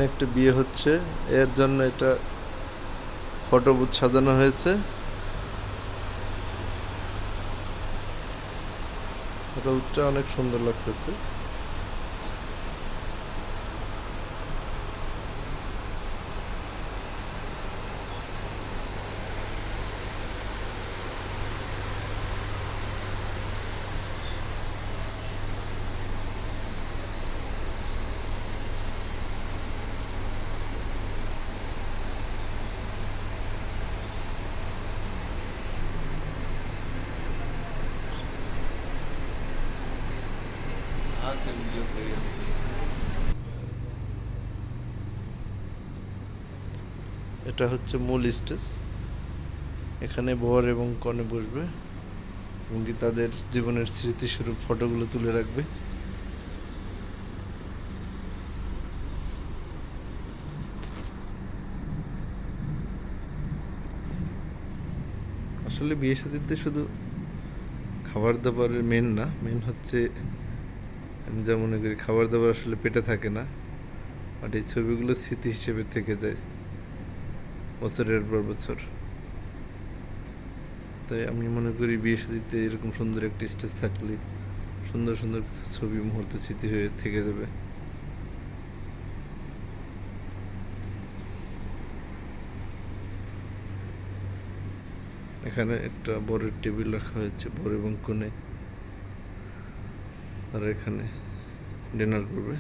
একটা বিয়ে হচ্ছে, এর জন্য এটা ফটো বুথ সাজানো হয়েছে। ফটো বুথটা অনেক সুন্দর লাগতেছে। এটা হচ্ছে মূল স্টেজ। এখানে বর এবং কনে বসবে এবং কি তাদের জীবনের স্মৃতিস্বরূপ ফটোগুলো তুলে রাখবে। আসলে বিয়ে শাদীতে শুধু খাবার দাবারের মেন না, মেন হচ্ছে আমি যা মনে করি খাবার দাবার আসলে পেটে থাকে না, বাট এই ছবিগুলো স্মৃতি হিসেবে থেকে যায় বছরের পর বছর। তাই আমি মনে করি বিয়ে শাদীতে এরকম সুন্দর একটা স্টেজ থাকলে সুন্দর সুন্দর কিছু ছবি মুহূর্ত স্মৃতি হয়ে থেকে যাবে। এখানে একটা বড় টেবিল রাখা হয়েছে, বর এবং কনে তারা এখানে ডিনার করবে।